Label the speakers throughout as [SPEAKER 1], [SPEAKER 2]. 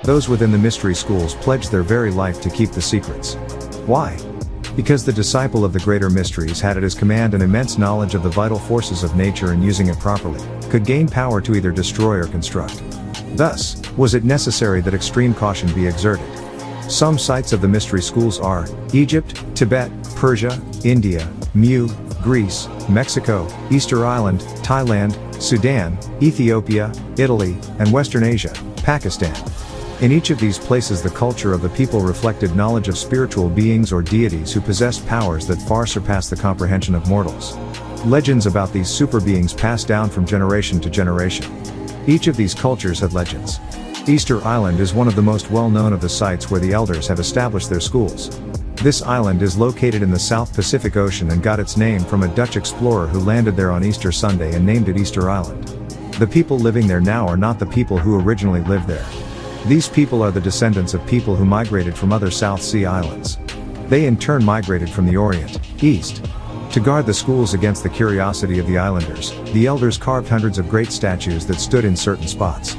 [SPEAKER 1] Those within the mystery schools pledged their very life to keep the secrets. Why? Because the disciple of the greater mysteries had at his command an immense knowledge of the vital forces of nature, and using it properly, could gain power to either destroy or construct. Thus, was it necessary that extreme caution be exerted. Some sites of the mystery schools are Egypt, Tibet, Persia, India, Mu, Greece, Mexico, Easter Island, Thailand, Sudan, Ethiopia, Italy, and Western Asia, Pakistan. In each of these places the culture of the people reflected knowledge of spiritual beings or deities who possessed powers that far surpass the comprehension of mortals. Legends about these super beings passed down from generation to generation. Each of these cultures had legends. Easter Island is one of the most well-known of the sites where the elders have established their schools. This island is located in the South Pacific Ocean and got its name from a Dutch explorer who landed there on Easter Sunday and named it Easter Island. The people living there now are not the people who originally lived there. These people are the descendants of people who migrated from other South Sea islands. They in turn migrated from the Orient, East. To guard the schools against the curiosity of the islanders, the elders carved hundreds of great statues that stood in certain spots.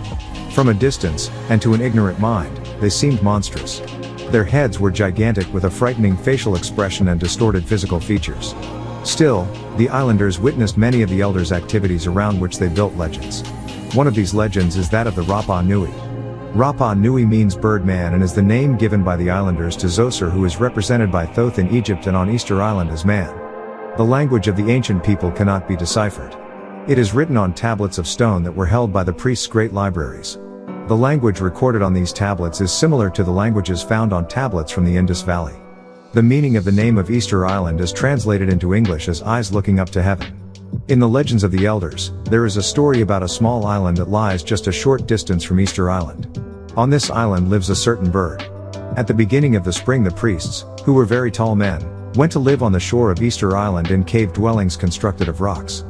[SPEAKER 1] From a distance, and to an ignorant mind, they seemed monstrous. Their heads were gigantic with a frightening facial expression and distorted physical features. Still, the islanders witnessed many of the elders' activities around which they built legends. One of these legends is that of the Rapa Nui. Rapa Nui means birdman and is the name given by the islanders to Zoser, who is represented by Thoth in Egypt and on Easter Island as man. The language of the ancient people cannot be deciphered. It is written on tablets of stone that were held by the priests' great libraries. The language recorded on these tablets is similar to the languages found on tablets from the Indus Valley. The meaning of the name of Easter Island is translated into English as eyes looking up to heaven. In the legends of the elders, there is a story about a small island that lies just a short distance from Easter Island. On this island lives a certain bird. At the beginning of the spring the priests, who were very tall men, went to live on the shore of Easter Island in cave dwellings constructed of rocks.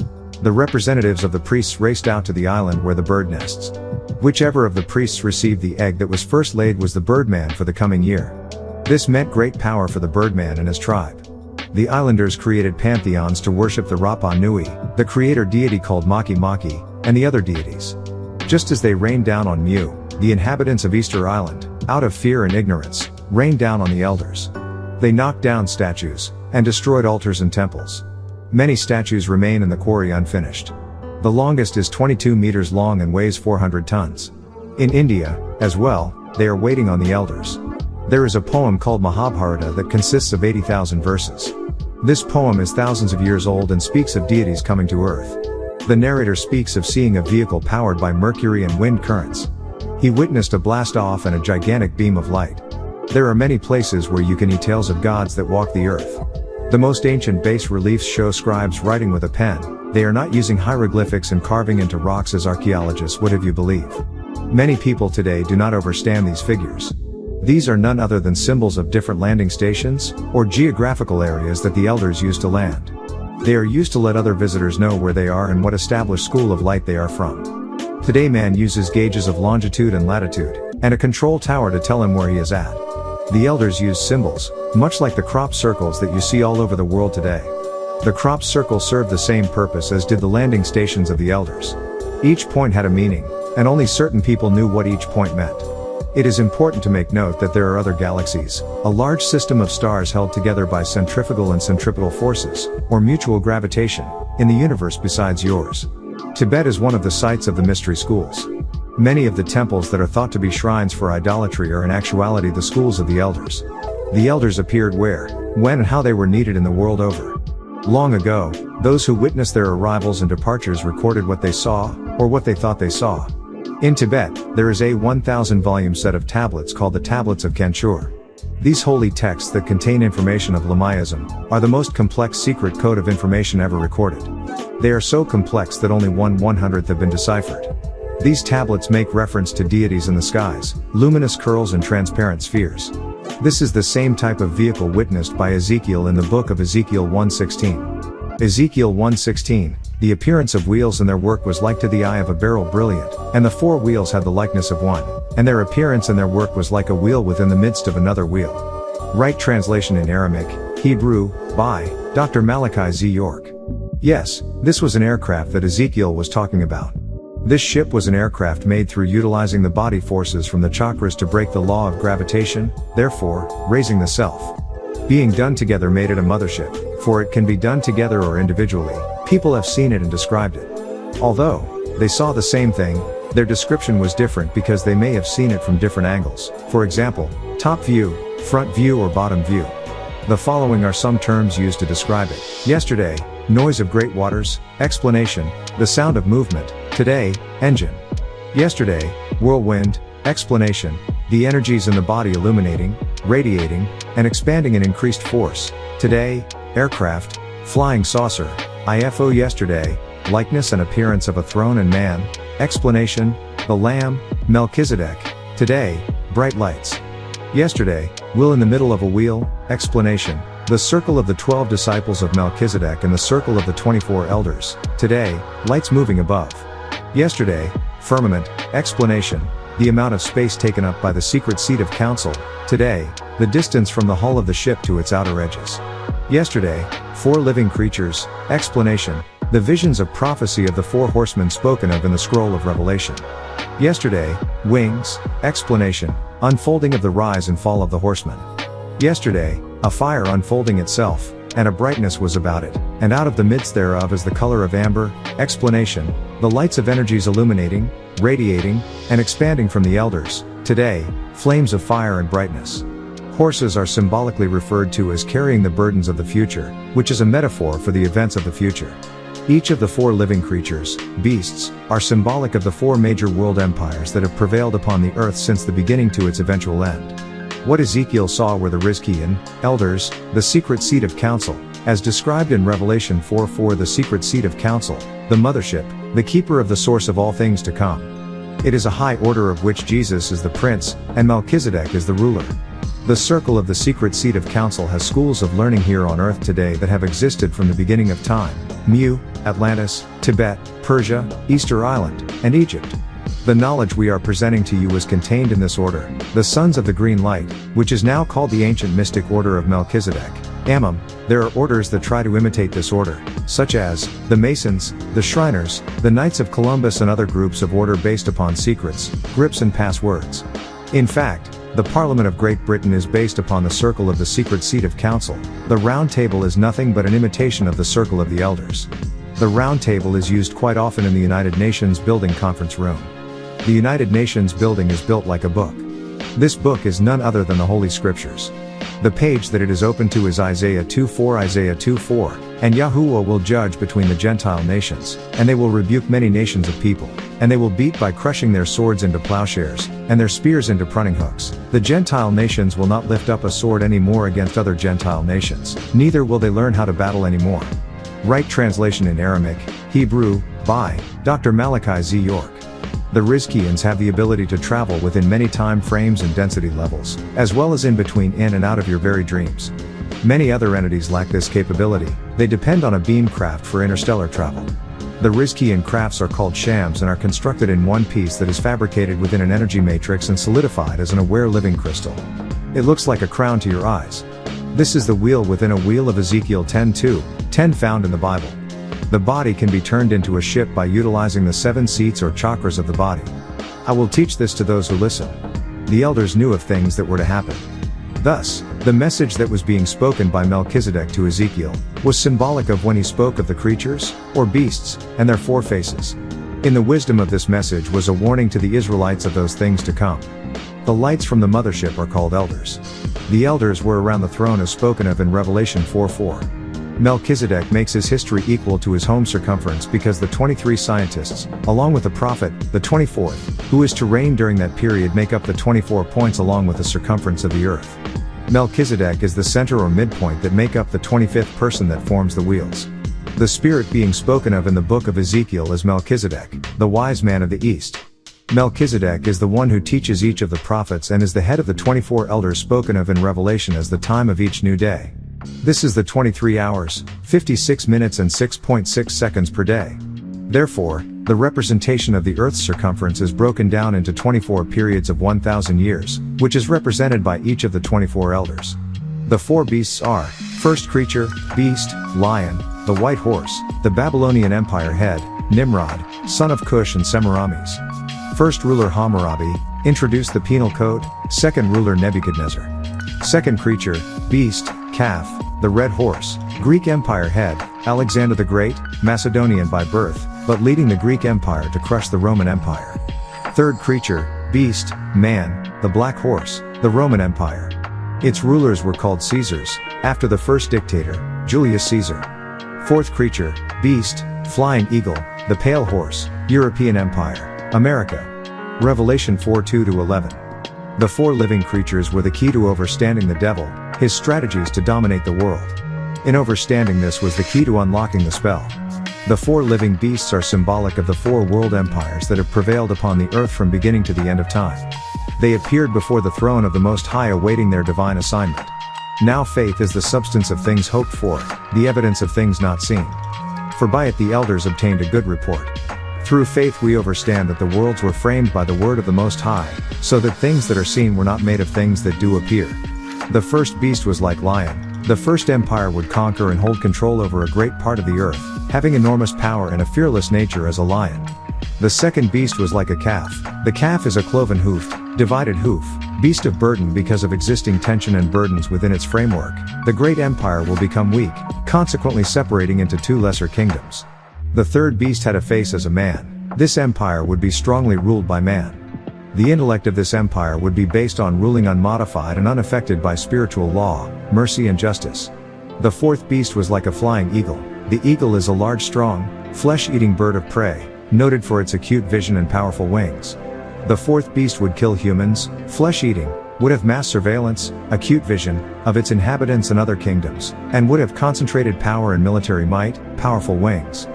[SPEAKER 1] The representatives of the priests raced out to the island where the bird nests. Whichever of the priests received the egg that was first laid was the birdman for the coming year. This meant great power for the birdman and his tribe. The islanders created pantheons to worship the Rapa Nui, the creator deity called Maki Maki, and the other deities. Just as they rained down on Mu, the inhabitants of Easter Island, out of fear and ignorance, rained down on the elders. They knocked down statues, and destroyed altars and temples. Many statues remain in the quarry unfinished. The longest is 22 meters long and weighs 400 tons. In India, as well, they are waiting on the elders. There is a poem called Mahabharata that consists of 80,000 verses. This poem is thousands of years old and speaks of deities coming to earth. The narrator speaks of seeing a vehicle powered by mercury and wind currents. He witnessed a blast-off and a gigantic beam of light. There are many places where you can see tales of gods that walk the earth. The most ancient bas-reliefs show scribes writing with a pen. They are not using hieroglyphics and carving into rocks as archaeologists would have you believe. Many people today do not understand these figures. These are none other than symbols of different landing stations, or geographical areas that the elders used to land. They are used to let other visitors know where they are and what established school of light they are from. Today man uses gauges of longitude and latitude, and a control tower to tell him where he is at. The elders used symbols, much like the crop circles that you see all over the world today. The crop circle served the same purpose as did the landing stations of the elders. Each point had a meaning, and only certain people knew what each point meant. It is important to make note that there are other galaxies, a large system of stars held together by centrifugal and centripetal forces, or mutual gravitation, in the universe besides yours. Tibet is one of the sites of the mystery schools. Many of the temples that are thought to be shrines for idolatry are in actuality the schools of the elders. The elders appeared where, when and how they were needed in the world over. Long ago, those who witnessed their arrivals and departures recorded what they saw, or what they thought they saw. In Tibet, there is a 1,000-volume set of tablets called the Tablets of Kanchur. These holy texts that contain information of Lamaism are the most complex secret code of information ever recorded. They are so complex that only 1/100th have been deciphered. These tablets make reference to deities in the skies, luminous curls and transparent spheres. This is the same type of vehicle witnessed by Ezekiel in the book of Ezekiel 1:16. Ezekiel 1:16, the appearance of wheels and their work was like to the eye of a beryl brilliant, and the 4 wheels had the likeness of one, and their appearance and their work was like a wheel within the midst of another wheel. Right translation in Aramaic, Hebrew, by Dr. Malachi Z. York. Yes, this was an aircraft that Ezekiel was talking about. This ship was an aircraft made through utilizing the body forces from the chakras to break the law of gravitation, therefore, raising the self. Being done together made it a mothership, for it can be done together or individually. People have seen it and described it. Although they saw the same thing, their description was different because they may have seen it from different angles. For example, top view, front view or bottom view. The following are some terms used to describe it. Yesterday, noise of great waters. Explanation, the sound of movement. Today, engine. Yesterday, whirlwind. Explanation, the energies in the body illuminating, radiating, and expanding in increased force. Today, aircraft, flying saucer. IFO. Yesterday, likeness and appearance of a throne and man. Explanation, the Lamb, Melchizedek. Today, bright lights. Yesterday, wheel in the middle of a wheel. Explanation, the circle of the 12 disciples of Melchizedek and the circle of the 24 elders. Today, lights moving above. Yesterday, firmament. Explanation, the amount of space taken up by the secret seat of council. Today, the distance from the hull of the ship to its outer edges. Yesterday, 4 living creatures. Explanation, the visions of prophecy of the 4 horsemen spoken of in the scroll of Revelation. Yesterday, wings. Explanation, unfolding of the rise and fall of the horsemen. Yesterday, a fire unfolding itself, and a brightness was about it, and out of the midst thereof is the color of amber. Explanation, the lights of energies illuminating, radiating, and expanding from the elders. Today, flames of fire and brightness. Horses are symbolically referred to as carrying the burdens of the future, which is a metaphor for the events of the future. Each of the 4 living creatures, beasts, are symbolic of the 4 major world empires that have prevailed upon the earth since the beginning to its eventual end. What Ezekiel saw were the Rizkian, elders, the secret seat of council, as described in Revelation 4:4, the secret seat of council, the mothership, the keeper of the source of all things to come. It is a high order of which Jesus is the prince, and Melchizedek is the ruler. The circle of the secret seat of council has schools of learning here on earth today that have existed from the beginning of time. Mu, Atlantis, Tibet, Persia, Easter Island, and Egypt. The knowledge we are presenting to you is contained in this order, the Sons of the Green Light, which is now called the Ancient Mystic Order of Melchizedek. Ammon. There are orders that try to imitate this order, such as the Masons, the Shriners, the Knights of Columbus, and other groups of order based upon secrets, grips and passwords. In fact, the Parliament of Great Britain is based upon the circle of the secret seat of council. The Round Table is nothing but an imitation of the circle of the elders. The Round Table is used quite often in the United Nations building conference room. The United Nations building is built like a book. This book is none other than the Holy Scriptures. The page that it is open to is Isaiah 2:4. Isaiah 2:4, and Yahuwah will judge between the Gentile nations, and they will rebuke many nations of people, and they will beat by crushing their swords into plowshares, and their spears into pruning hooks. The Gentile nations will not lift up a sword any more against other Gentile nations, neither will they learn how to battle anymore. Right translation in Aramaic, Hebrew, by Dr. Malachi Z. York. The Rizkians have the ability to travel within many time frames and density levels, as well as in between in and out of your very dreams. Many other entities lack this capability. They depend on a beam craft for interstellar travel. The Rizkian crafts are called shams and are constructed in one piece that is fabricated within an energy matrix and solidified as an aware living crystal. It looks like a crown to your eyes. This is the wheel within a wheel of Ezekiel 10:2-10 found in the Bible. The body can be turned into a ship by utilizing the 7 seats or chakras of the body. I will teach this to those who listen. The elders knew of things that were to happen. Thus, the message that was being spoken by Melchizedek to Ezekiel was symbolic of when he spoke of the creatures, or beasts, and their 4 faces. In the wisdom of this message was a warning to the Israelites of those things to come. The lights from the mothership are called elders. The elders were around the throne as spoken of in Revelation 4:4. Melchizedek makes his history equal to his home circumference because the 23 scientists, along with the prophet, the 24th, who is to reign during that period, make up the 24 points along with the circumference of the earth. Melchizedek is the center or midpoint that make up the 25th person that forms the wheels. The spirit being spoken of in the book of Ezekiel is Melchizedek, the wise man of the east. Melchizedek is the one who teaches each of the prophets and is the head of the 24 elders spoken of in Revelation as the time of each new day. This is the 23 hours, 56 minutes and 6.6 seconds per day. Therefore, the representation of the Earth's circumference is broken down into 24 periods of 1,000 years, which is represented by each of the 24 elders. The 4 beasts are, first creature, beast, lion, the white horse, the Babylonian empire head, Nimrod, son of Cush and Semiramis. First ruler Hammurabi, introduced the penal code. Second ruler Nebuchadnezzar. Second creature, beast, calf, the red horse, Greek Empire head, Alexander the Great, Macedonian by birth, but leading the Greek Empire to crush the Roman Empire. Third creature, beast, man, the black horse, the Roman Empire. Its rulers were called Caesars, after the first dictator, Julius Caesar. Fourth creature, beast, flying eagle, the pale horse, European Empire, America. Revelation 4:2-11. The four living creatures were the key to overstanding the devil, his strategies to dominate the world. In overstanding this was the key to unlocking the spell. The four living beasts are symbolic of the four world empires that have prevailed upon the earth from beginning to the end of time. They appeared before the throne of the Most High awaiting their divine assignment. Now faith is the substance of things hoped for, the evidence of things not seen. For by it the elders obtained a good report. Through faith we overstand that the worlds were framed by the word of the Most High, so that things that are seen were not made of things that do appear. The first beast was like lion. The first empire would conquer and hold control over a great part of the earth, having enormous power and a fearless nature as a lion. The second beast was like a calf. The calf is a cloven hoof, divided hoof, beast of burden because of existing tension and burdens within its framework. The great empire will become weak, consequently separating into two lesser kingdoms. The third beast had a face as a man. This empire would be strongly ruled by man. The intellect of this empire would be based on ruling unmodified and unaffected by spiritual law, mercy and justice. The fourth beast was like a flying eagle. The eagle is a large, strong, flesh-eating bird of prey, noted for its acute vision and powerful wings. The fourth beast would kill humans, flesh-eating, would have mass surveillance, acute vision, of its inhabitants and other kingdoms, and would have concentrated power and military might, powerful wings.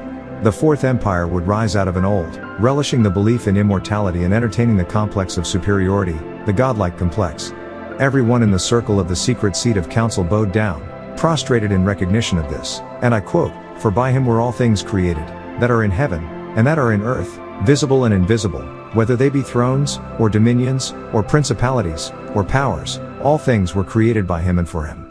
[SPEAKER 1] The fourth empire would rise out of an old, relishing the belief in immortality and entertaining the complex of superiority, the godlike complex. Everyone in the circle of the secret seat of council bowed down, prostrated in recognition of this, and I quote, "For by him were all things created, that are in heaven, and that are in earth, visible and invisible, whether they be thrones, or dominions, or principalities, or powers, all things were created by him and for him."